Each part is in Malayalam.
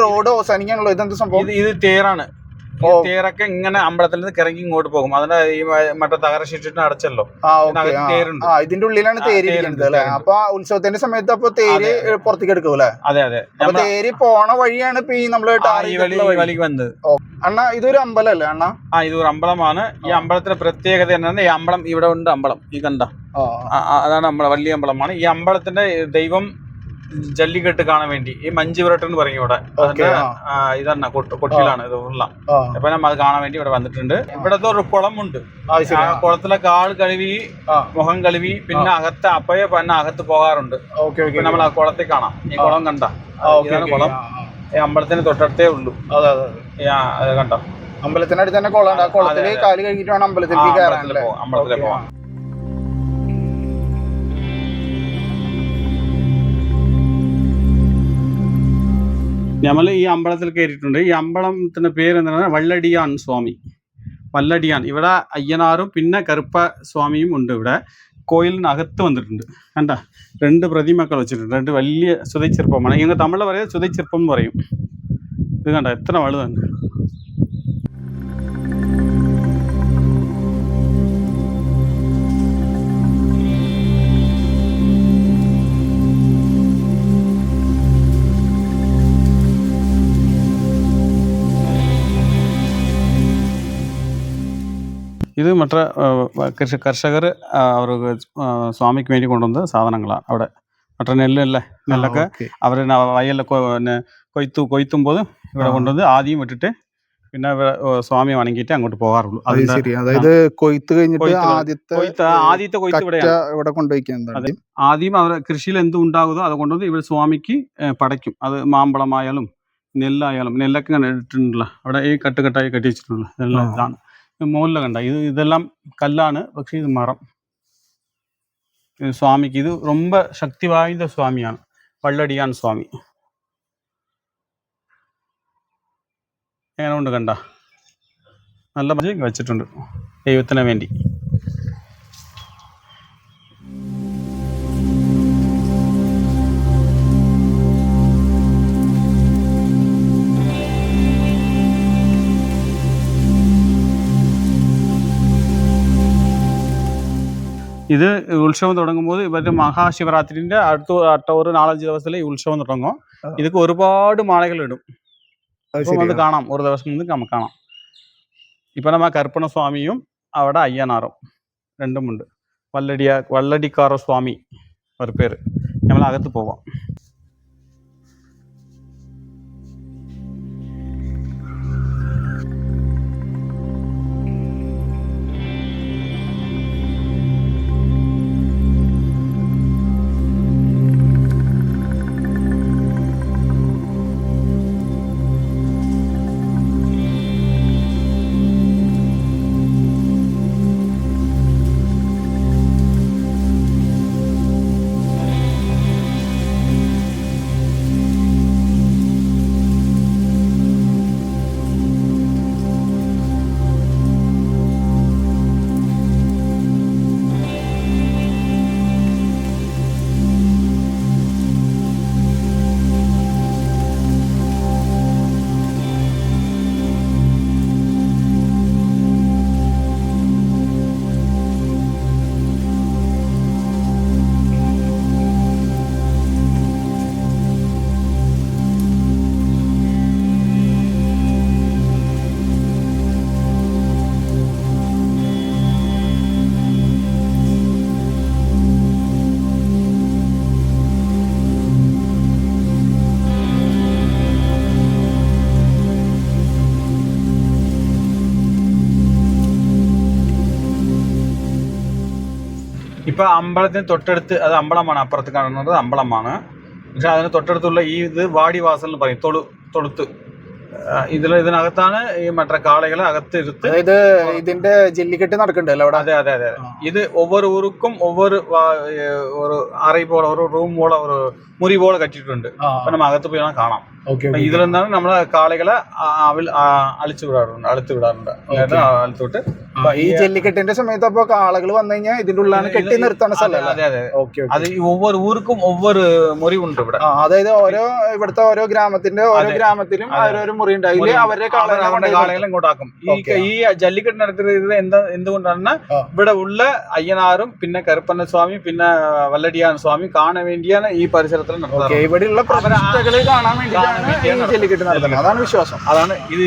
റോഡ് അവസാനിക്കാണല്ലോ, ഇതെന്ത് സംഭവം? ഇത് തേരാണ്. തേരൊക്കെ ഇങ്ങനെ അമ്പലത്തിൽ നിന്ന് ഇറങ്ങി ഇങ്ങോട്ട് പോകും. അതിന്റെ ഈ മറ്റേ തകര ഷീറ്റിന് അടച്ചല്ലോ, തേരുണ്ട്. ഇതിന്റെ ഉള്ളിലാണ് തേര് ഇരിക്കുന്നത് അല്ലെ? അപ്പൊ ഉത്സവത്തിന്റെ സമയത്ത് അപ്പൊ തേര് പുറത്തേക്ക് എടുക്കും അല്ലെ? അതെ അതെ. തേര് പോണ വഴിയാണ് ഇപ്പൊ ഈ നമ്മള് വലിക്ക് വന്നത്. അണ്ണാ ഇതൊരു അമ്പലം അല്ലേ അണ്ണാ? ഇതൊരു അമ്പലമാണ്. ഈ അമ്പലത്തിന്റെ പ്രത്യേകത എന്താണ്? ഈ അമ്പലം ഇവിടെ ഉണ്ട്. അമ്പലം ഈ കണ്ട അതാണ് അമ്പലം, വലിയ അമ്പലമാണ്. ഈ അമ്പലത്തിന്റെ ദൈവം ജല്ലിക്കെട്ട് കാണാൻ വേണ്ടി ഈ മഞ്ചുവിരട്ട് എന്ന് പറയും ഇവിടെ. ഇതന്നെ കൊട്ടിയിലാണ് ഇത് ഉള്ള. അപ്പൊ നമ്മൾ അത് കാണാൻ വേണ്ടി ഇവിടെ വന്നിട്ടുണ്ട്. ഇവിടത്തെ ഒരു കുളമുണ്ട്. കുളത്തിലെ കാൽ കഴുകി, മുഖം കഴുകി, പിന്നെ അകത്ത് അപ്പയെ പിന്നെ അകത്ത് പോകാറുണ്ട്. നമ്മൾ ആ കുളത്തിൽ കാണാം. ഈ കുളം കണ്ട, ഇതാണ് കുളം. ഈ അമ്പലത്തിന് തൊട്ടടുത്തേ ഉള്ളൂ. അത് കണ്ടോ, അമ്പലത്തിനടുത്ത് തന്നെ കുളം. കുളത്തില് കാല് കഴുകിട്ട് വേണം അമ്പലത്തിലേക്ക് കയറാനല്ലേ? അമ്പലത്തിലേക്ക് പോകാം. നമ്മൾ ഈ അമ്പലത്തിൽ കയറിയിട്ടുണ്ട്. ഈ അമ്പലത്തിന്റെ പേര് എന്താണ്? വള്ളടിയാൻ സ്വാമി. വള്ളടിയാൻ. ഇവിടെ അയ്യനാറും പിന്നെ കറുപ്പ സ്വാമിയും ഉണ്ട്. ഇവിടെ കോയിലിനകത്ത് വന്നിട്ടുണ്ട്. കണ്ട, 2 പ്രതിമകൾ വെച്ചിട്ടുണ്ട്. 2 വലിയ സുതൈച്ചിർപ്പമാണ്. ഇങ്ങനെ തമിഴിൽ പറയുന്നത് സുതൈച്ചിർപ്പം എന്ന് പറയും. ഇത് കണ്ട, എത്ര വലുതാണ്. ഇത് മറ്റേ കർഷകർ അവർക്ക് സ്വാമിക്ക് വേണ്ടി കൊണ്ടുവന്ന സാധനങ്ങളാണ്. അവിടെ മറ്റേ നെല്ലൊക്കെ അവർ വയലിലൊക്കെ പിന്നെ കൊയ്ത്തുമ്പോൾ ഇവിടെ കൊണ്ടുവന്ന് ആദ്യം ഇട്ടിട്ട് പിന്നെ സ്വാമി വണങ്ങിയിട്ട് അങ്ങോട്ട് പോകാറുള്ളൂ. അതായത് കൊയ്ത്ത് കഴിഞ്ഞിട്ട് ആദ്യത്തെ കൊയ്ത്ത് ഇവിടെ കൊണ്ടുപോയി. ആദ്യം അവർ കൃഷിയിൽ എന്തും ഉണ്ടാകുമോ അത് കൊണ്ടുവന്ന് ഇവിടെ സ്വാമിക്ക് പടയ്ക്കും. അത് മാമ്പഴമായാലും നെല്ലായാലും. നെല്ലൊക്കെ ഇങ്ങനെ ഇട്ടിട്ടുണ്ടല്ലോ അവിടെ, ഈ കെട്ടായി കെട്ടി വെച്ചിട്ടുണ്ടല്ലോ. ഇതെല്ലാം ഇതാണ്. മുകളിൽ കണ്ട, ഇതെല്ലാം കല്ലാണ്. പക്ഷെ ഇത് മരം. സ്വാമിക്ക് ഇത് ரொம்ப ശക്തി വാய்ந்த സ്വാമിയാണ് വള്ളടിയാൻ സ്വാമി. എങ്ങനെ ഉണ്ട് കണ്ട, നല്ല വെച്ചിട്ടുണ്ട് ദൈവത്തിന് വേണ്ടി. ഇത് ഉത്സവം തുടങ്ങുമ്പോൾ ഇവരുടെ മഹാശിവരാത്രിന്റെ അടുത്ത ഒരു 4-5 ദിവസത്തിൽ ഈ ഉത്സവം തുടങ്ങും. ഇതൊക്കെ ഒരുപാട് മാലകൾ ഇടും. അപ്പം അത് കാണാം, ഒരു ദിവസം നിന്ന് നമുക്ക് കാണാം. ഇപ്പം നമ്മ കറുപ്പണ സ്വാമിയും അവിടെ അയ്യനാറും രണ്ടുമുണ്ട്. വള്ളടിക്കാറ സ്വാമി ഒരു പേര്. നമ്മൾ അകത്ത് പോവാം. ഇപ്പൊ അമ്പലത്തിന് തൊട്ടടുത്ത്, അത് അമ്പലമാണ്, അപ്പുറത്ത് കാണുന്നത് അമ്പലമാണ്. പക്ഷെ അതിന് തൊട്ടടുത്തുള്ള ഇത് വാടിവാസൽ എന്ന് പറയും, തൊഴുത്ത്. ഇതിനകത്താണ് ഈ മറ്റേ കാളകളെ അകത്ത് ഇരുത്ത്. അതായത് ഇതിന്റെ ജല്ലിക്കെട്ട് നടക്കണ്ടല്ലോ അവിടെ. അതെ അതെ അതെ. ഇത് ഒവ്വൊരു ഊർക്കും ഒവ്വൊരു ഒരു അറൈ പോലെ, ഒരു റൂം പോലെ, ഒരു മുറി പോലെ കറ്റിട്ടുണ്ട്. അപ്പൊ നമ്മൾ അകത്ത് പോയി കാണാം. ഇതിലെന്താണ് നമ്മളെ കാളകളെ അളിച്ചു വിടാറുണ്ട്. അളുത്ത് വിട്ട് ഈ ജല്ലിക്കെട്ടിന്റെ സമയത്ത് അപ്പൊ കാളകൾ വന്നു കഴിഞ്ഞാൽ ഇതിന്റെ ഉള്ളിലാണ് കെട്ടി നിർത്തുന്ന സ്ഥലം. അത് ഒവ്വൊരു ഊർക്കും ഒവ്വൊരു മുറിവുണ്ട് ഇവിടെ. അതായത് ഇവിടുത്തെ ഓരോ ഗ്രാമത്തിലും ഓരോരോ മുറി ഉണ്ടായി അവരുടെ കാളകളെ ഇങ്ങോട്ടാക്കും. ഈ ജല്ലിക്കെട്ട് നടത്തുന്നത് എന്തുകൊണ്ടാണ് ഇവിടെ ഉള്ള അയ്യനാറും പിന്നെ കരുപ്പണ്ണസ്വാമി പിന്നെ വല്ലടിയാൻ സ്വാമി കാണാൻ വേണ്ടിയാണ് ഈ പരിസരത്തിൽ നടത്തുന്നത്. ഇവിടെയുള്ള പ്രതിഷ്ഠകളെ കാണാൻ വേണ്ടിയാണ് ജല്ലിക്കെട്ട് നടത്തുന്നത്. അതാണ് വിശ്വാസം. അതാണ് ഇത്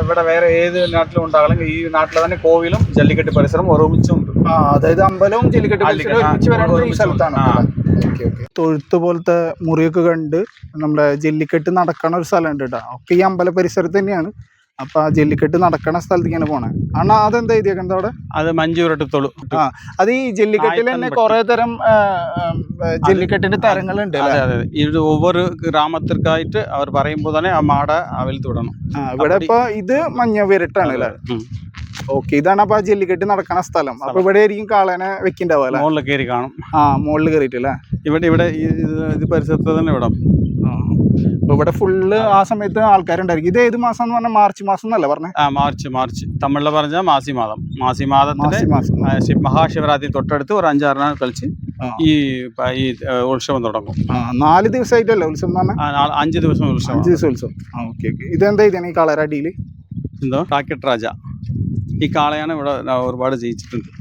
ഇവിടെ വേറെ ഏത് നാട്ടിലും ഉണ്ടാകണം. ഈ നാട്ടിലെ തന്നെ കോവിലും ജല്ലിക്കെട്ട് പരിസരം ഒരുമിച്ചുണ്ട്. അതായത് അമ്പലവും ജല്ലിക്കെട്ട് പരിസരം ഒരുമിച്ച് വരാനുള്ള ഈ സ്ഥലത്താണ്. തൊഴുത്ത് പോലത്തെ മുറിയൊക്കെ കണ്ട് നമ്മുടെ ജല്ലിക്കെട്ട് നടക്കണ ഒരു സ്ഥലം ഉണ്ട് കേട്ടോ. ഒക്കെ ഈ അമ്പല പരിസരത്ത് തന്നെയാണ്. അപ്പൊ ആ ജല്ലിക്കെട്ട് നടക്കണ സ്ഥലത്തേക്കാണ് പോണേ. അണ്ണാ അതെന്താ എഴുതിയേക്കുന്നത് അവിടെ? അത് മഞ്ചൂരട്ടത്തോളൂ. അത് ഈ ജല്ലിക്കെട്ടിൽ തന്നെ കുറെ തരം ജല്ലിക്കെട്ടിന്റെ തരങ്ങളുണ്ട്. അതെ അതെ, ഇത് ഒവ്വൊരു ഗ്രാമത്തിற்காയിട്ട് അവർ പറയുമ്പോൾ തന്നെ ആ മാട അവൽത്ത് വിടണം. ഇവിടെ ഇപ്പൊ ഇത് മഞ്ഞ വിരട്ടാണ് അല്ലേ? ഓക്കെ, ഇതാണ് അപ്പൊ ജല്ലിക്കെട്ട് നടക്കണ സ്ഥലം. അപ്പൊ ഇവിടെ ആയിരിക്കും കാളേനെ വെക്കിണ്ടാവുക. മുകളിൽ കയറി കാണും. മുകളിൽ കയറിയിട്ടല്ലേ? ഇവിടെ ഇത് പരിസരത്ത് തന്നെ വിടാം. ഇവിടെ ഫുള്ള് ആ സമയത്ത് ആൾക്കാരുണ്ടായിരിക്കും. ഇത് ഏത് മാസം എന്ന് പറഞ്ഞാൽ മാർച്ച് മാസം എന്നല്ലേ പറഞ്ഞേ? മാർച്ച് തമിഴിൽ പറഞ്ഞാൽ മാസി മാതത്തിന്റെ മഹാശിവരാത്രി തൊട്ടടുത്ത് ഒരു 5-6 നാൾ കളിച്ച് ഈ ഉത്സവം തുടങ്ങും. 4 ദിവസമായിട്ടല്ലേ ഉത്സവം പറഞ്ഞാൽ? 5 ദിവസം ഉത്സവം. 5 ദിവസം ഉത്സവം. ഓക്കെ. ഇതെന്താ ഇതാണ് ഈ കളറടിയിൽ എന്തോ റാക്കറ്റ് രാജ. ഈ കാളയാണ് ഇവിടെ ഒരുപാട് ജയിച്ചിട്ടുണ്ട്.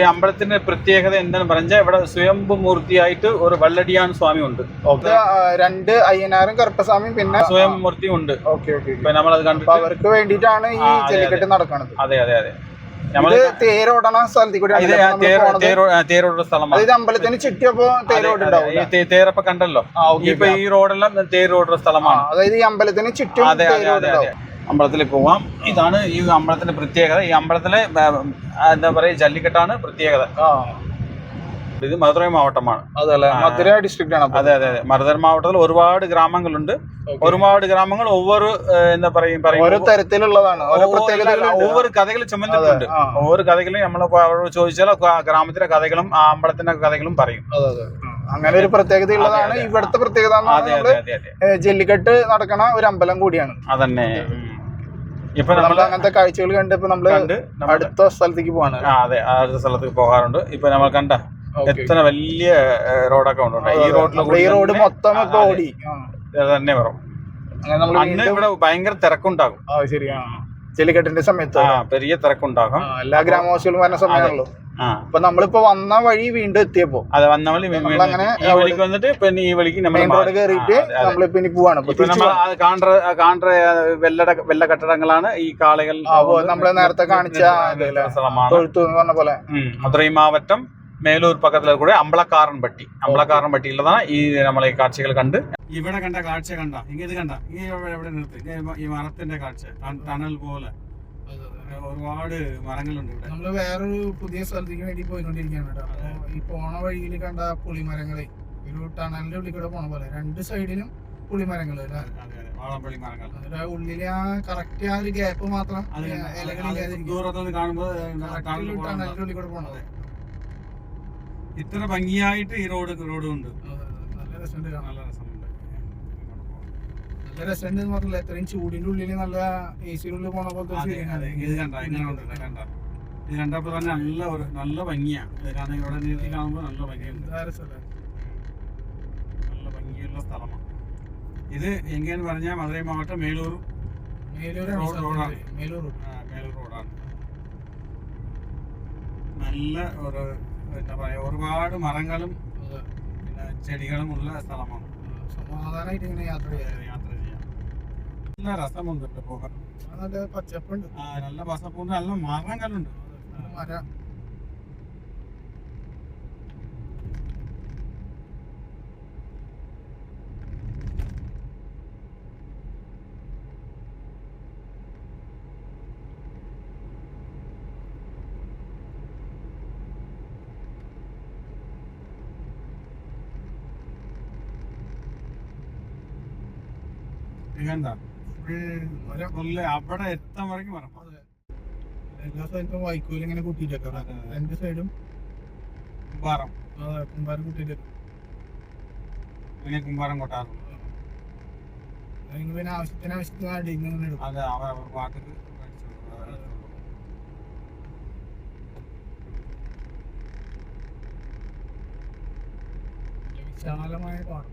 അമ്പലത്തിന്റെ പ്രത്യേകത എന്താന്ന് പറഞ്ഞാൽ ഇവിടെ സ്വയംഭൂ മൂർത്തിയായിട്ട് ഒരു വല്ലടിയാൻ സ്വാമി ഉണ്ട്. 2 അയ്യനാറും കറുപ്പസ്വാമിയും പിന്നെ സ്വയം മൂർത്തിയും ഉണ്ട്. നമ്മളത് കണ്ടു അവർക്ക് വേണ്ടിയിട്ടാണ് ഈ ജല്ലിക്കെട്ട് നടക്കുന്നത്. അതെ അതെ അതെ, തേരോടണ തേരോടുന്ന സ്ഥലമാണ്. അമ്പലത്തിന് ചുറ്റിയപ്പോ തേരോടുണ്ടാവും. തേരപ്പൊ കണ്ടല്ലോ. ഇപ്പൊ ഈ റോഡെല്ലാം തേരോടുന്ന സ്ഥലമാണ്. അതായത് ഈ അമ്പലത്തിന് ചുറ്റും. അതെ അതെ അതെ അതെ, അമ്പലത്തിൽ പോവാം. ഇതാണ് ഈ അമ്പലത്തിന്റെ പ്രത്യേകത. ഈ അമ്പലത്തിലെ എന്താ പറയാ ജല്ലിക്കെട്ടാണ് പ്രത്യേകത. ഇത് മധുരൈ മാവട്ടമാണ്. മധുര ഡിസ്ട്രിക്റ്റ് ആണ്. അതെ അതെ അതെ, മധുര മാവട്ടത്തിൽ ഒരുപാട് ഗ്രാമങ്ങളുണ്ട്. ഒരുപാട് ഗ്രാമങ്ങൾ ഒവ്വൊരു എന്താ പറയും ഓരോ തരത്തിലുള്ളതാണ്. ഒവ്വൊരു കഥകൾ ചുമന്നിട്ടുണ്ട്. ഒവ്വൊരു കഥകളും നമ്മൾ അവരോട് ചോദിച്ചാൽ ഗ്രാമത്തിലെ കഥകളും ആ അമ്പലത്തിന്റെ കഥകളും പറയും. അങ്ങനെ ഒരു പ്രത്യേകത ഉള്ളതാണ് ഇവിടുത്തെ പ്രത്യേകത. ജല്ലിക്കെട്ട് നടക്കണ ഒരു അമ്പലം കൂടിയാണ്. അതന്നെ. ഇപ്പൊ നമ്മൾ അങ്ങനത്തെ കാഴ്ചകൾ കണ്ട് ഇപ്പൊ നമ്മള് അടുത്ത സ്ഥലത്തേക്ക് പോവാണ്. അതെ, അടുത്ത സ്ഥലത്തേക്ക് പോകാറുണ്ട്. ഇപ്പൊ നമ്മൾ കണ്ട എത്ര വലിയ റോഡൊക്കെ ഉണ്ട്. ഈ റോഡ് മൊത്തം ഇപ്പൊ ഓടി തന്നെ വരും. അന്ന് ഇവിടെ ഭയങ്കര തിരക്കുണ്ടാകും. ശരിയാണ്, ജല്ലിക്കെട്ടിന്റെ സമയത്ത് പെരിയ തിരക്കുണ്ടാകും. എല്ലാ ഗ്രാമവാസികളും വരുന്ന സമയമാണല്ലോ. അപ്പൊ നമ്മളിപ്പോ വന്ന വഴി വീണ്ടും എത്തിയപ്പോ വന്ന വഴി അങ്ങനെ ഈ വഴിക്ക് വന്നിട്ട് പിന്നെ ഈ വഴിക്ക് മെയിൻ റോഡ് കയറിയിട്ട് നമ്മളിപ്പോ ഇനി പോവാണ്. വെള്ള കെട്ടിടങ്ങളാണ് ഈ കാളകൾ. നമ്മള് നേരത്തെ കാണിച്ച തൊഴുത്ത് എന്ന് പറഞ്ഞ പോലെ മധുരൈ മാവട്ടം മേലൂർ പക്കത്തിലെ കൂടെ അമ്പലക്കാരൻപട്ടിയുള്ളതാണ് ഈ നമ്മളെ കാഴ്ചകൾ കണ്ട്. ഇവിടെ കണ്ട കാഴ്ച കണ്ട ഇത് കണ്ട ഈ എവിടെ നിർത്തി ഈ മരത്തിന്റെ കാഴ്ച, ടണൽ പോലെ ഒരുപാട് മരങ്ങളുണ്ട് ഇവിടെ. നമ്മള് വേറൊരു പുതിയ സ്ഥലത്തേക്ക് വേണ്ടി പോയിക്കൊണ്ടിരിക്കുകയാണ് കേട്ടോ. ഈ പോണ വഴിയിൽ കണ്ട പുളിമരങ്ങളെ ഒരു ടണലിന്റെ ഉള്ളിൽ കൂടെ പോണ പോലെ 2 സൈഡിലും പുളിമരങ്ങള്, വാളംപള്ളി മരങ്ങൾ. അതിന്റെ ഉള്ളില് ആ കറക്റ്റ് ആ ഒരു ഗ്യാപ്പ് മാത്രം ദൂരത്തുനിന്ന് കാണുമ്പോൾ ടണലിന്റെ ഉള്ളിൽ കൂടെ പോണത്. ഇത്ര ഭംഗിയായിട്ട് ഈ റോഡ് ഉണ്ട്. നല്ല രസമുണ്ട്. നല്ല രസമുണ്ട് എന്ന് പറഞ്ഞില്ല, ഇത്രയും ചൂടിന്റെ ഉള്ളിൽ നല്ല AC ഉള്ളിൽ പോണ പോലത്തെ ഇത് കണ്ടപ്പോ തന്നെ നല്ല ഭംഗിയാണ്. കാരണം ഇവിടെ നീട്ടി കാണുമ്പോൾ നല്ല ഭംഗിയുണ്ട്. നല്ല ഭംഗിയുള്ള സ്ഥലമാണ് ഇത്. എങ്ങനെയെന്ന് പറഞ്ഞാൽ മധുരൈ മാവട്ടം മേലൂർ റോഡാണ്. നല്ല ഒരു എന്താ പറയാ ഒരുപാട് മരങ്ങളും പിന്നെ ചെടികളും ഉള്ള സ്ഥലമാണ്. സമാധാനമായിട്ട് ഇങ്ങനെ യാത്ര ചെയ്യാം. നല്ല രസമുണ്ട് പോകാൻ. നല്ല പച്ചപ്പുണ്ട്. നല്ല പച്ചപ്പുണ്ട്. നല്ല മരങ്ങളുണ്ട്. മരം ഇതെന്താ ഫുള്ള് അവിടെ എത്താൻ വரைக்கும் വരണം. എല്ലാ സ്ഥലത്തും വൈക്കോൽ ഇങ്ങനെ കൂട്ടിയിട്ടേക്കാം. രണ്ട് സൈഡും കുമ്പാരം കുമ്പാരം കൂട്ടിയിട്ടേക്കാം. പിന്നെ കുമ്പാരം കൊട്ടാറുണ്ട്. പിന്നെ ആവശ്യത്തിന് അടിയിൽ അതെ, അവർ പാട്ടിൽ വിശാലമായ പാടം.